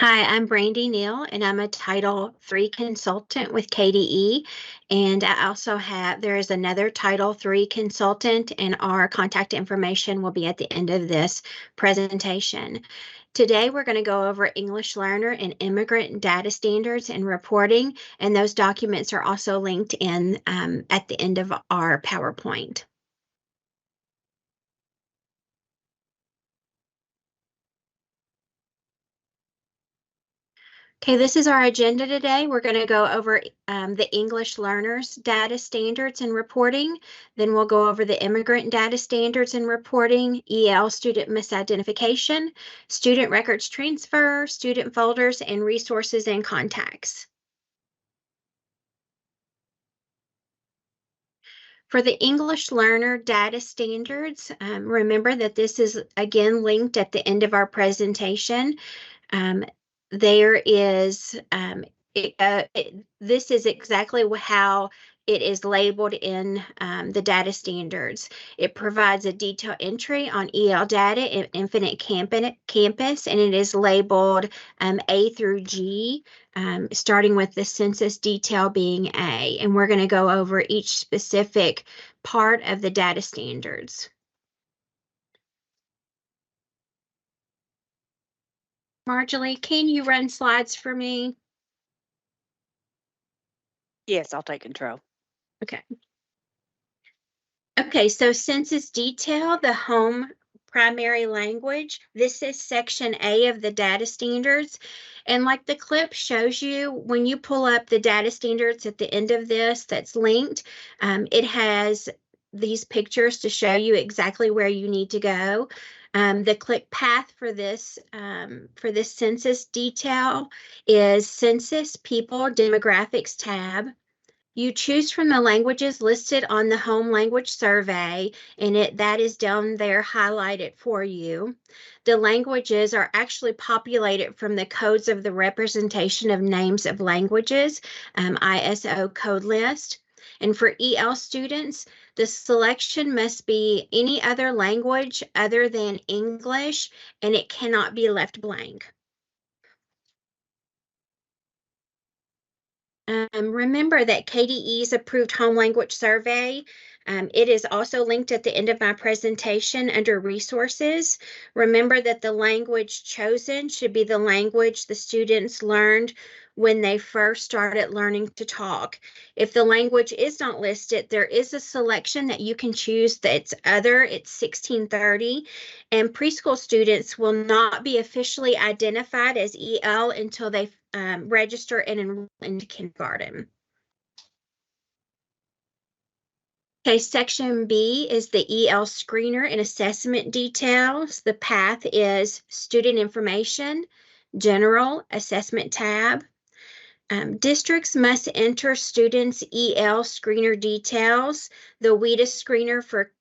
Hi, I'm Brandy Neal, and I'm a Title III consultant with KDE. And there is another Title III consultant, and our contact information will be at the end of this presentation. Today, we're going to go over English Learner and Immigrant Data Standards and Reporting, and those documents are also linked in at the end of our PowerPoint. Okay, this is our agenda today. We're going to go over the English Learners Data Standards and Reporting. Then we'll go over the Immigrant Data Standards and Reporting, EL Student Misidentification, Student Records Transfer, Student Folders, and Resources and Contacts. For the English Learner Data Standards, remember that this is again linked at the end of our presentation. There is, this is exactly how it is labeled in the data standards. It provides a detailed entry on EL data in Infinite Campus, and it is labeled A through G, starting with the census detail being A. And we're going to go over each specific part of the data standards. Marjorie, can you run slides for me? Yes, I'll take control. Okay. Okay, so census detail, the home primary language. This is section A of the data standards. And like the clip shows you, when you pull up the data standards at the end of this that's linked, it has these pictures to show you exactly where you need to go. The click path for this census detail is Census People Demographics tab. You choose from the languages listed on the home language survey, and that is down there highlighted for you. The languages are actually populated from the codes of the representation of names of languages, ISO code list. And for EL students, the selection must be any other language other than English, and it cannot be left blank. Remember that KDE's approved home language survey. It is also linked at the end of my presentation under resources. Remember that the language chosen should be the language the students learned when they first started learning to talk. If the language is not listed, there is a selection that you can choose that's other. It's 1630, and preschool students will not be officially identified as EL until they register and enroll into kindergarten. Okay, section B is the EL screener and assessment details. The path is student information, general assessment tab. Districts must enter students' EL screener details. The WEDA screener for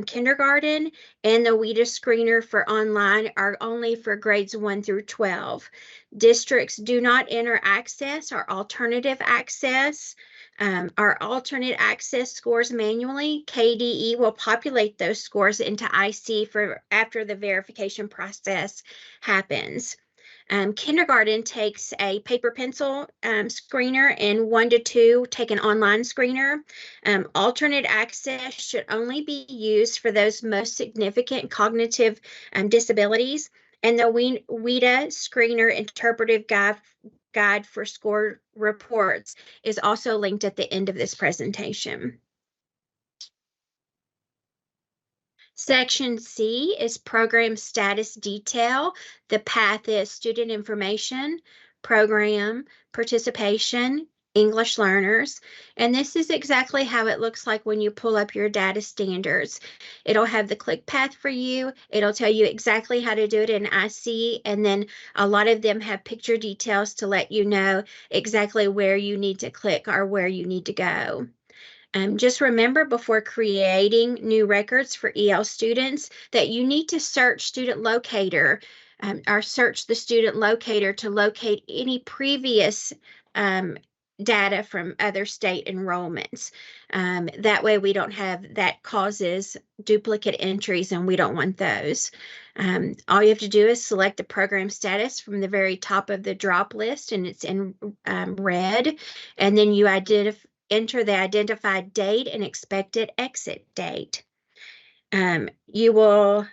kindergarten and the WEDA screener for online are only for grades 1 through 12. Districts do not enter access or alternative access. Our alternate access scores manually. KDE will populate those scores into IC for after the verification process happens. Kindergarten takes a paper pencil screener, and 1 to 2 take an online screener. Alternate access should only be used for those most significant cognitive disabilities. And the WEDA screener interpretive guide for score reports is also linked at the end of this presentation. Section C is program status detail. The path is student information, program, participation, English learners. And this is exactly how it looks like when you pull up your data standards. It'll have the click path for you. It'll tell you exactly how to do it in IC. And then a lot of them have picture details to let you know exactly where you need to click or where you need to go. Just remember before creating new records for EL students that you need to search student locator or search the student locator to locate any previous data from other state enrollments. That way we don't have that causes duplicate entries, and we don't want those. All you have to do is select the program status from the very top of the drop list, and it's in red, and then you enter the identified date and expected exit date. You will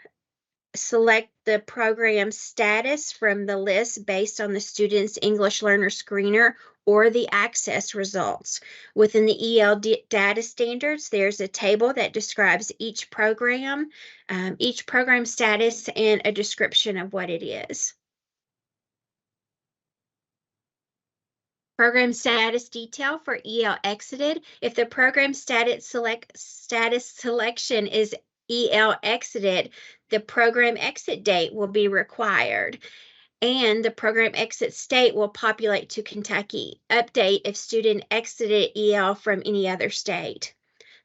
select the program status from the list based on the student's English learner screener or the access results. Within the EL data standards, there's a table that describes each program status, and a description of what it is. Program status detail for EL exited. If the program status selection is EL exited, the program exit date will be required, and the program exit state will populate to Kentucky. Update if student exited EL from any other state.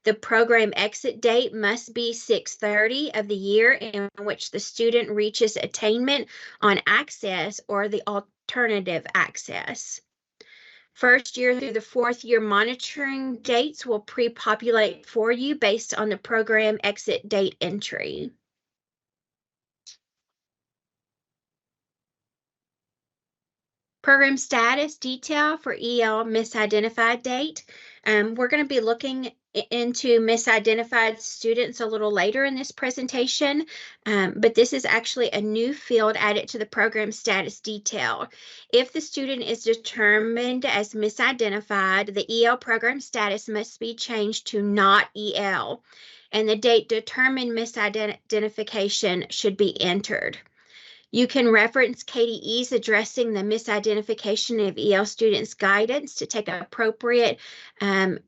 The program exit date must be 6/30 of the year in which the student reaches attainment on access or the alternative access. First year through the fourth year monitoring dates will pre-populate for you based on the program exit date entry. Program status detail for EL misidentified date. We're going to be looking into misidentified students a little later in this presentation, but this is actually a new field added to the program status detail. If the student is determined as misidentified, the EL program status must be changed to not EL, and the date determined misidentification should be entered. You can reference KDE's addressing the misidentification of EL students guidance to take appropriate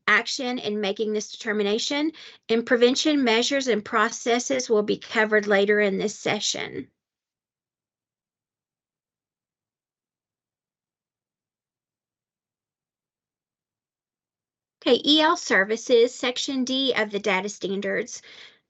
action in making this determination, and prevention measures and processes will be covered later in this session. Okay, EL services, section D of the data standards.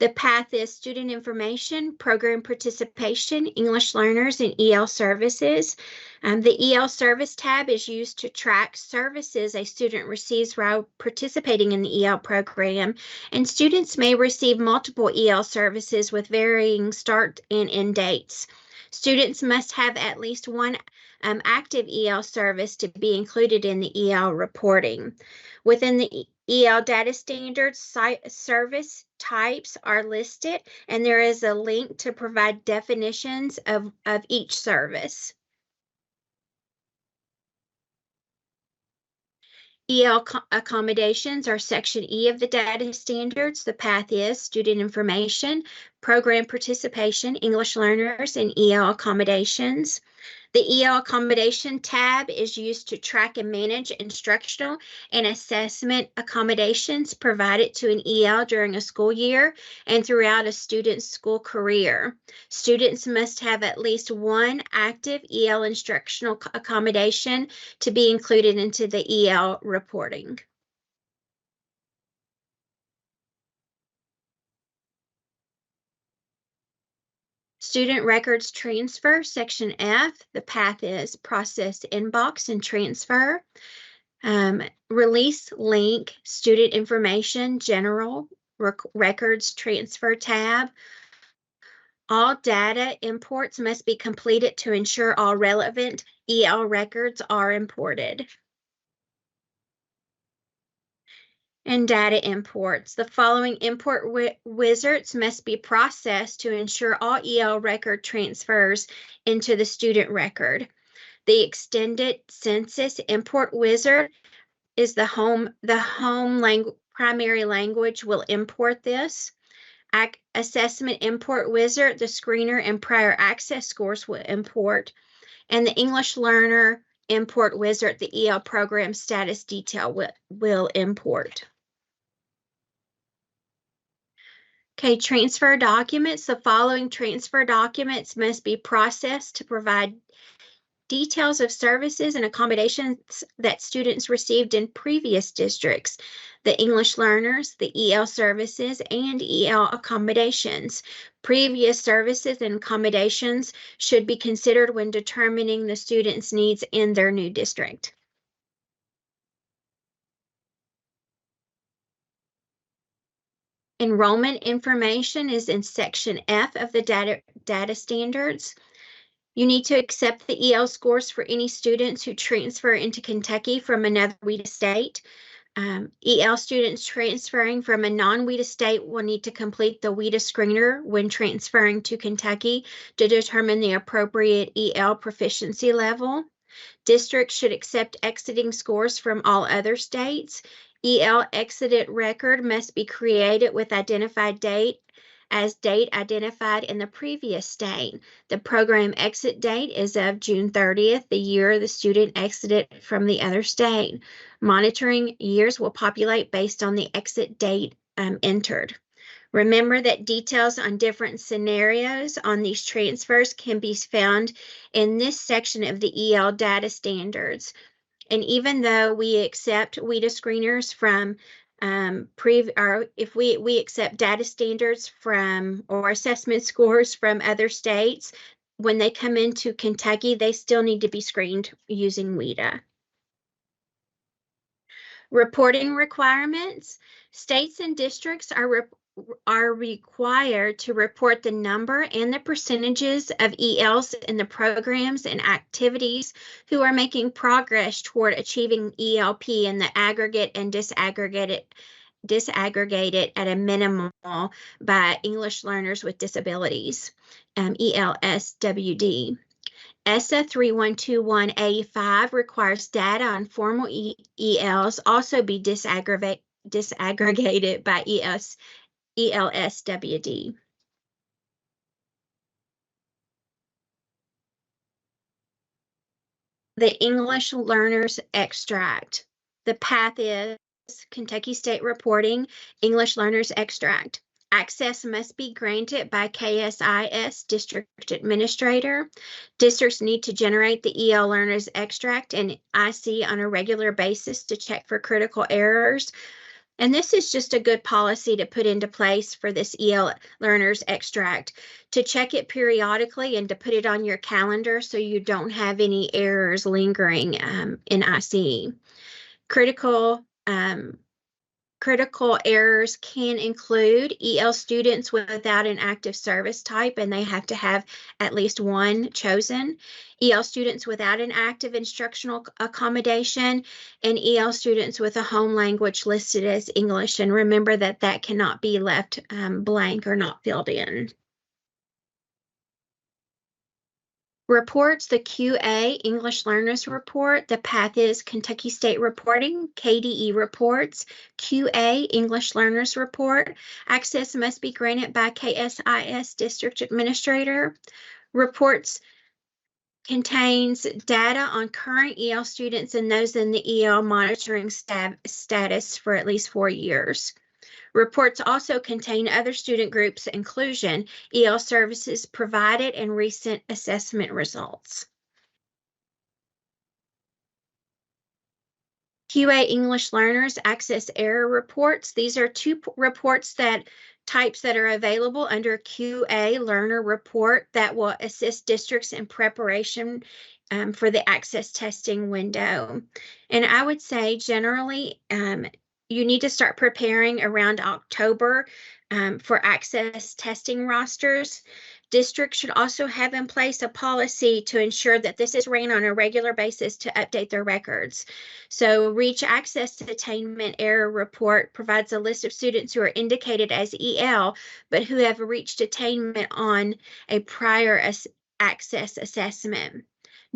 The path is student information, program participation, English learners, and EL services. The EL service tab is used to track services a student receives while participating in the EL program, and students may receive multiple EL services with varying start and end dates. Students must have at least one active EL service to be included in the EL reporting. Within the EL data standards, service types are listed, and there is a link to provide definitions of each service. EL accommodations are section E of the data standards. The path is student information, program participation, English learners, and EL accommodations. The EL accommodation tab is used to track and manage instructional and assessment accommodations provided to an EL during a school year and throughout a student's school career. Students must have at least one active EL instructional accommodation to be included into the EL reporting. Student records transfer, section F. The path is process inbox and transfer. Release link, student information, general records transfer tab. All data imports must be completed to ensure all relevant EL records are imported. And data imports. The following import wizards must be processed to ensure all EL record transfers into the student record. The extended census import wizard is the home primary language will import this. Assessment import wizard, the screener and prior access scores will import. And the English learner import wizard, the EL program status detail will import. Okay, transfer documents. The following transfer documents must be processed to provide details of services and accommodations that students received in previous districts, the English learners, the EL services, and EL accommodations. Previous services and accommodations should be considered when determining the student's needs in their new district. Enrollment information is in section F of the data standards. You need to accept the EL scores for any students who transfer into Kentucky from another WIDA state. EL students transferring from a non-WIDA state will need to complete the WIDA screener when transferring to Kentucky to determine the appropriate EL proficiency level. Districts should accept exiting scores from all other states. EL exited record must be created with identified date as date identified in the previous state. The program exit date is of June 30th, the year the student exited from the other state. Monitoring years will populate based on the exit date entered. Remember that details on different scenarios on these transfers can be found in this section of the EL data standards. And even though we accept WIDA screeners from if we accept data standards from or assessment scores from other states, when they come into Kentucky, they still need to be screened using WIDA. Reporting requirements. States and districts are required to report the number and the percentages of ELs in the programs and activities who are making progress toward achieving ELP in the aggregate and disaggregated at a minimum by English learners with disabilities, ELSWD. ESSA 3121A5 requires data on formal ELs also be disaggregated by ELSWD. The English Learners Extract. The path is Kentucky State Reporting, English Learners Extract. Access must be granted by KSIS District Administrator. Districts need to generate the EL Learners Extract and IC on a regular basis to check for critical errors. And this is just a good policy to put into place for this EL Learners Extract, to check it periodically and to put it on your calendar so you don't have any errors lingering in IC. Critical errors can include EL students without an active service type, and they have to have at least one chosen, EL students without an active instructional accommodation, and EL students with a home language listed as English. And remember that that cannot be left blank or not filled in. Reports, the QA English Learners Report. The path is Kentucky State Reporting, KDE Reports, QA English Learners Report. Access must be granted by KSIS District Administrator. Reports contains data on current EL students and those in the EL monitoring status for at least 4 years. Reports also contain other student groups' inclusion, EL services provided, and recent assessment results. QA English Learners Access Error Reports. These are two reports types that are available under QA Learner Report that will assist districts in preparation for the access testing window. And I would say generally, you need to start preparing around October for access testing rosters. Districts should also have in place a policy to ensure that this is ran on a regular basis to update their records. So Reach Access Attainment Error Report provides a list of students who are indicated as EL, but who have reached attainment on a prior access assessment.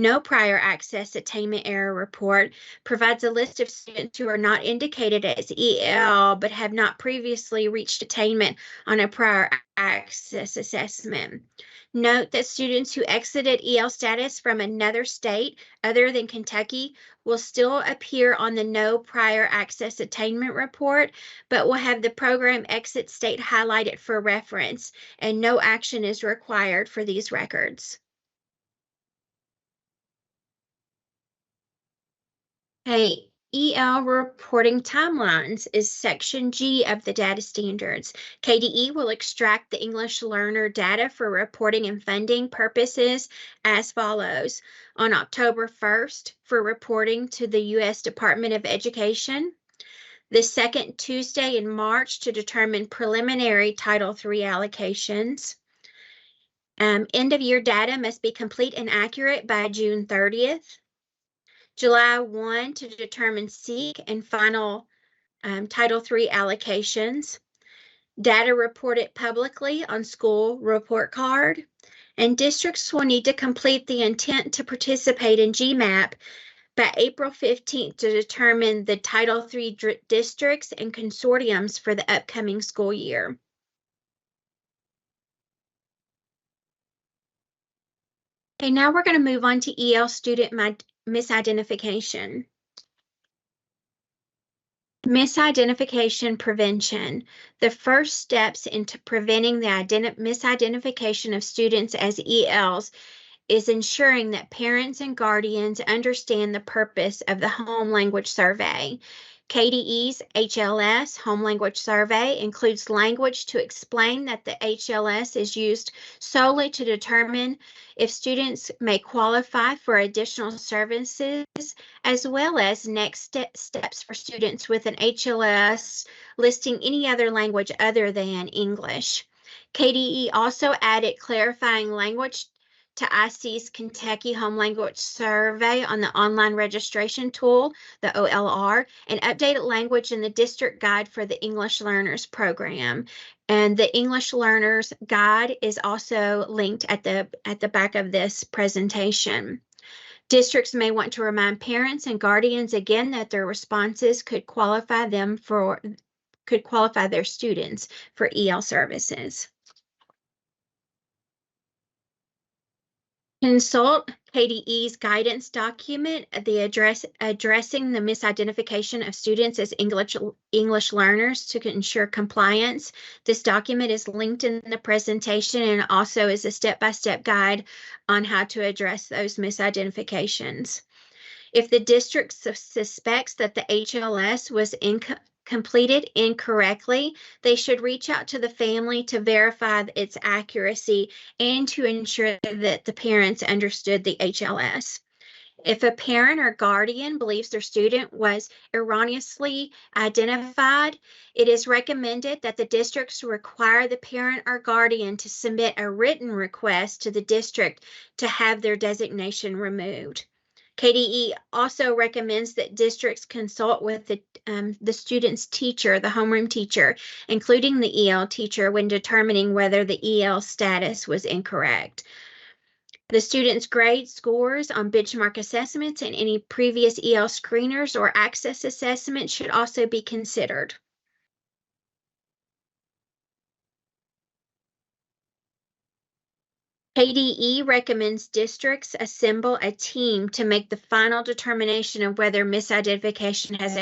No Prior Access Attainment Error Report provides a list of students who are not indicated as EL but have not previously reached attainment on a prior access assessment. Note that students who exited EL status from another state other than Kentucky will still appear on the No Prior Access Attainment Report, but will have the program exit state highlighted for reference, and no action is required for these records. Okay, EL reporting timelines is section G of the data standards. KDE will extract the English learner data for reporting and funding purposes as follows. On October 1st, for reporting to the U.S. Department of Education. the second Tuesday in March to determine preliminary Title III allocations. End of year data must be complete and accurate by June 30th. July 1 to determine SEEK and final Title III allocations. Data reported publicly on school report card. And districts will need to complete the intent to participate in GMAP by April 15th to determine the Title III districts and consortiums for the upcoming school year. Okay, now we're going to move on to EL student misidentification. Misidentification prevention. The first steps into preventing the misidentification of students as ELs is ensuring that parents and guardians understand the purpose of the Home Language Survey. KDE's HLS Home Language Survey includes language to explain that the HLS is used solely to determine if students may qualify for additional services, as well as next steps for students with an HLS listing any other language other than English. KDE also added clarifying language to KSIS Kentucky Home Language Survey on the online registration tool, the OLR, and updated language in the district guide for the English Learners program. And the English Learners guide is also linked at the back of this presentation. Districts may want to remind parents and guardians again that their responses could qualify their students for EL services. Consult KDE's guidance document, addressing the misidentification of students as English learners to ensure compliance. This document is linked in the presentation and also is a step-by-step guide on how to address those misidentifications. If the district suspects that the HLS was completed incorrectly, they should reach out to the family to verify its accuracy and to ensure that the parents understood the HLS. If a parent or guardian believes their student was erroneously identified, it is recommended that the districts require the parent or guardian to submit a written request to the district to have their designation removed. KDE also recommends that districts consult with the student's teacher, the homeroom teacher, including the EL teacher, when determining whether the EL status was incorrect. The student's grade scores on benchmark assessments and any previous EL screeners or access assessments should also be considered. KDE recommends districts assemble a team to make the final determination of whether misidentification has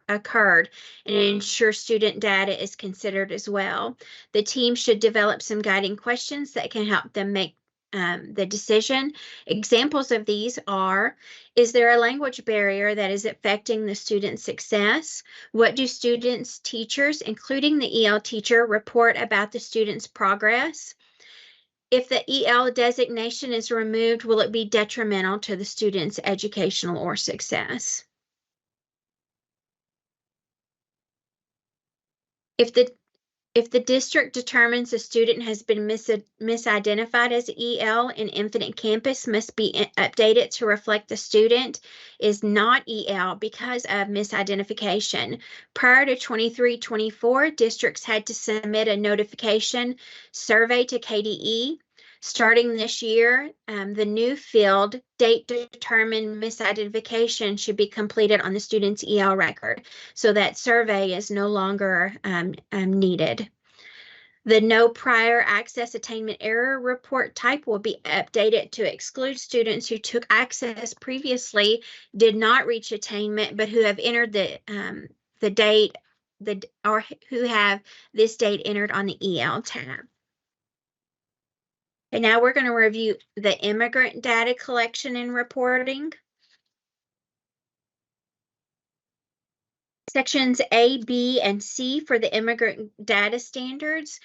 occurred and ensure student data is considered as well. The team should develop some guiding questions that can help them make the decision. Examples of these are, is there a language barrier that is affecting the student's success? What do students' teachers, including the EL teacher, report about the student's progress? If the EL designation is removed, will it be detrimental to the student's educational or success? If the district determines a student has been misidentified as EL, an Infinite Campus must be updated to reflect the student is not EL because of misidentification. Prior to 23-24, districts had to submit a notification survey to KDE. Starting this year, the new field, date determined misidentification, should be completed on the student's EL record, so that survey is no longer needed. The no prior access attainment error report type will be updated to exclude students who took access previously, did not reach attainment, but who have entered the date, or who have this date entered on the EL tab. And now we're going to review the immigrant data collection and reporting. Sections A, B, and C for the immigrant data standards.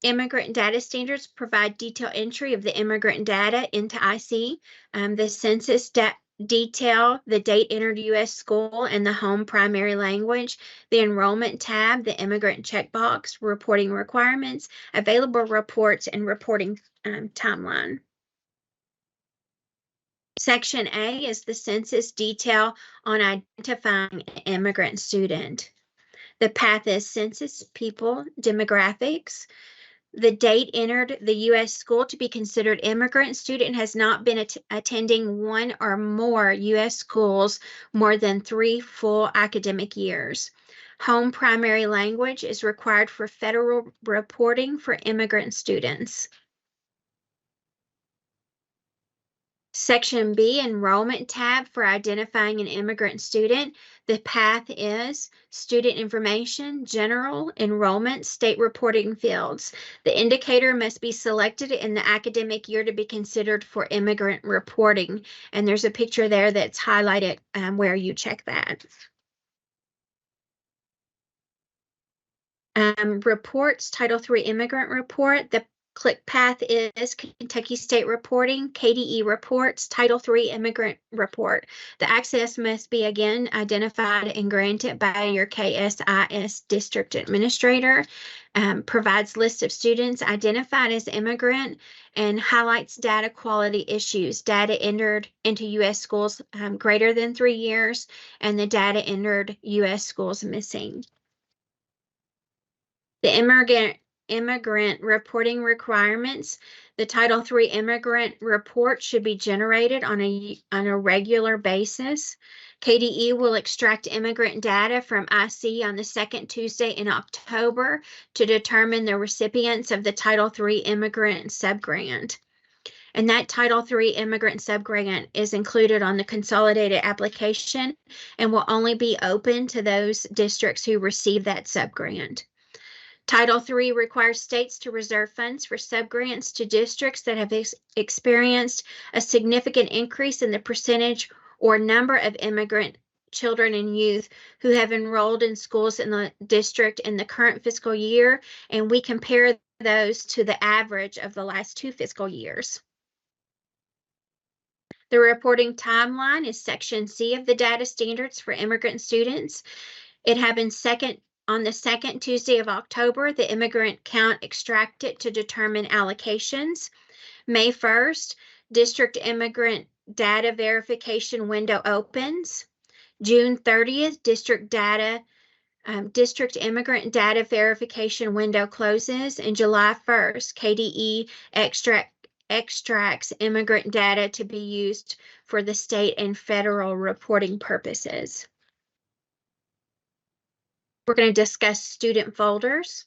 Immigrant data standards provide detailed entry of the immigrant data into IC. The census detail the date entered U.S. school and the home primary language, the enrollment tab, the immigrant checkbox, reporting requirements, available reports, and reporting timeline. Section A is the census detail on identifying an immigrant student. The path is census, people, demographics. The date entered the U.S. school to be considered immigrant student has not been attending one or more U.S. schools more than 3 full academic years. Home primary language is required for federal reporting for immigrant students. Section B, Enrollment tab for identifying an immigrant student. The path is student information, general, enrollment, state reporting fields. The indicator must be selected in the academic year to be considered for immigrant reporting. And there's a picture there that's highlighted where you check that. Reports, Title III Immigrant Report. The click path is Kentucky State Reporting, KDE Reports, Title III Immigrant Report. The access must be again identified and granted by your KSIS District Administrator. Provides list of students identified as immigrant and highlights data quality issues, data entered into U.S. schools greater than 3 years, and the data entered U.S. schools missing. The immigrant reporting requirements. The Title III immigrant report should be generated on a regular basis. KDE will extract immigrant data from IC on the second Tuesday in October to determine the recipients of the Title III immigrant subgrant. And that Title III immigrant subgrant is included on the consolidated application and will only be open to those districts who receive that subgrant. Title III requires states to reserve funds for subgrants to districts that have experienced a significant increase in the percentage or number of immigrant children and youth who have enrolled in schools in the district in the current fiscal year, and we compare those to the average of the last 2 fiscal years. The reporting timeline is Section C of the data standards for immigrant students. It happens on the second Tuesday of October. The immigrant count extracted to determine allocations. May 1st, district immigrant data verification window opens. June 30th, district immigrant data verification window closes. And July 1st, KDE extracts immigrant data to be used for the state and federal reporting purposes. We're going to discuss student folders.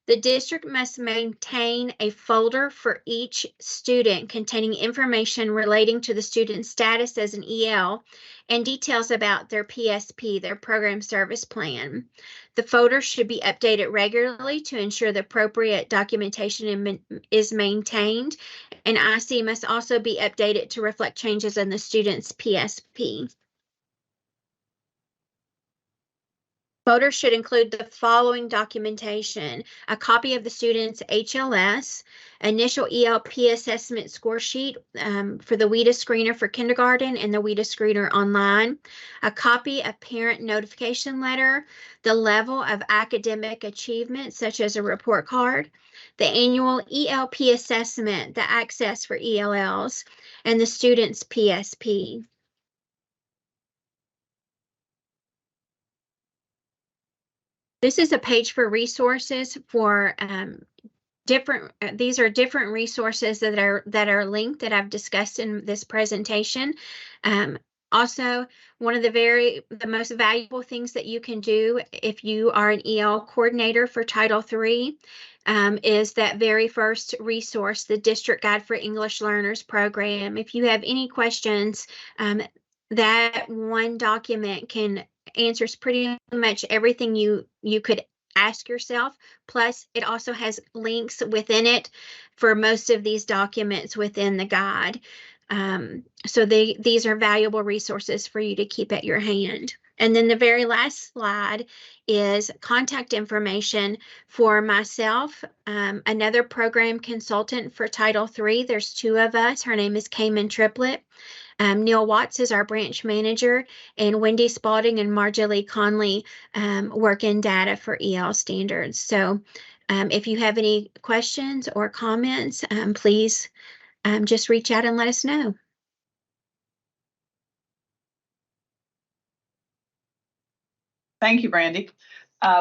The district must maintain a folder for each student containing information relating to the student's status as an EL and details about their PSP, their program service plan. The folder should be updated regularly to ensure the appropriate documentation is maintained, and IC must also be updated to reflect changes in the student's PSP. Folder should include the following documentation: a copy of the student's HLS, initial ELP assessment score sheet for the WIDA screener for kindergarten and the WIDA screener online, a copy of parent notification letter, the level of academic achievement such as a report card, the annual ELP assessment, the access for ELLs, and the student's PSP. This is a page for resources for these are different resources that are linked that I've discussed in this presentation. Also, one of the most valuable things that you can do if you are an EL coordinator for Title III is that very first resource, the District Guide for English Learners program. If you have any questions, that one document answers pretty much everything you could ask yourself. Plus, it also has links within it for most of these documents within the guide. So these are valuable resources for you to keep at your hand. And then the very last slide is contact information for myself, another program consultant for Title III. There's two of us. Her name is Cayman Triplett. Neil Watts is our branch manager, and Wendy Spalding and Marjorie Conley work in data for EL standards. So if you have any questions or comments, please just reach out and let us know. Thank you, Brandy.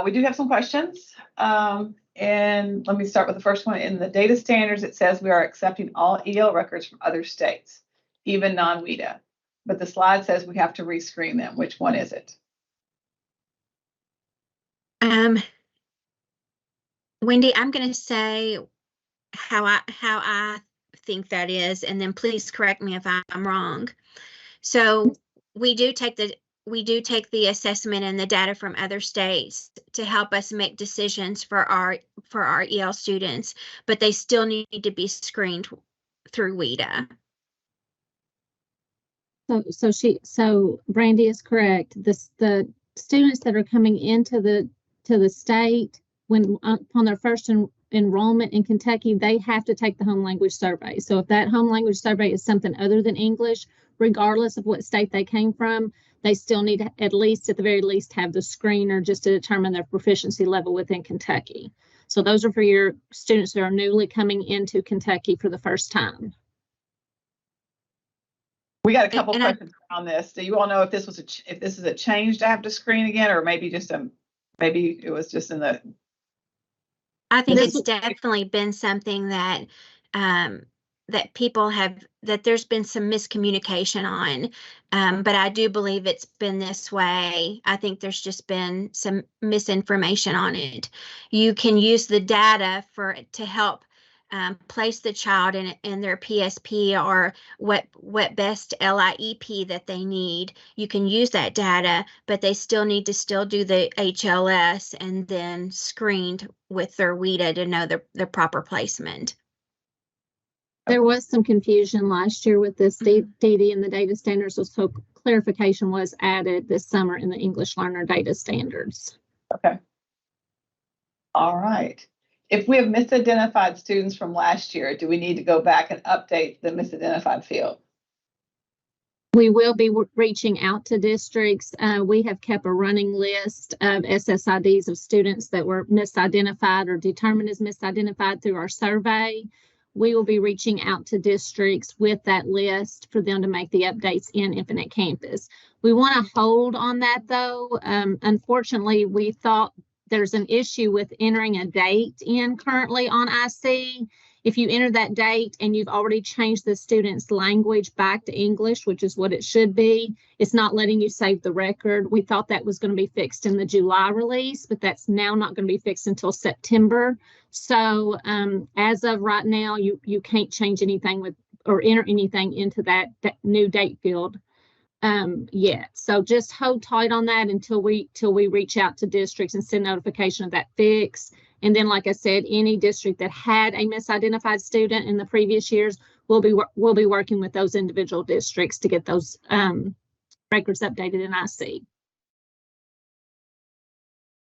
We do have some questions. And let me start with the first one. In the data standards, it says we are accepting all EL records from other states, even non-WIDA. But the slide says we have to rescreen them. Which one is it? Wendy, I'm going to say how I think that is, and then please correct me if I'm wrong. So we do take the assessment and the data from other states to help us make decisions for our EL students, but they still need to be screened through WIDA. So Brandy is correct. The students that are coming into the state when upon their first enrollment in Kentucky, they have to take the home language survey. So if that home language survey is something other than English, regardless of what state they came from, they still need to, at the very least, have the screener just to determine their proficiency level within Kentucky. So those are for your students that are newly coming into Kentucky for the first time. We got a couple questions on this. Do you all know if this is a change to have to screen again, or maybe maybe it was just in the? I think it's definitely been something that that people have, that there's been some miscommunication on, but I do believe it's been this way. I think there's just been some misinformation on it. You can use the data to help place the child in their PSP or what best LIEP that they need. You can use that data, but they still need to do the HLS and then screened with their WIDA to know the proper placement. There was some confusion last year with this DD and the data standards, so clarification was added this summer in the English learner data standards. Okay. All right. If we have misidentified students from last year, do we need to go back and update the misidentified field? We will be reaching out to districts. We have kept a running list of SSIDs of students that were misidentified or determined as misidentified through our survey. We will be reaching out to districts with that list for them to make the updates in Infinite Campus. We want to hold on that though. Unfortunately, we thought there's an issue with entering a date in currently on IC. If you enter that date and you've already changed the student's language back to English, which is what it should be, it's not letting you save the record. We thought that was going to be fixed in the July release, but that's now not going to be fixed until September. So as of right now, you can't change anything or enter anything into that new date field yet. So just hold tight on that until we reach out to districts and send notification of that fix. And then, like I said, any district that had a misidentified student in the previous years, we'll be working with those individual districts to get those records updated in IC.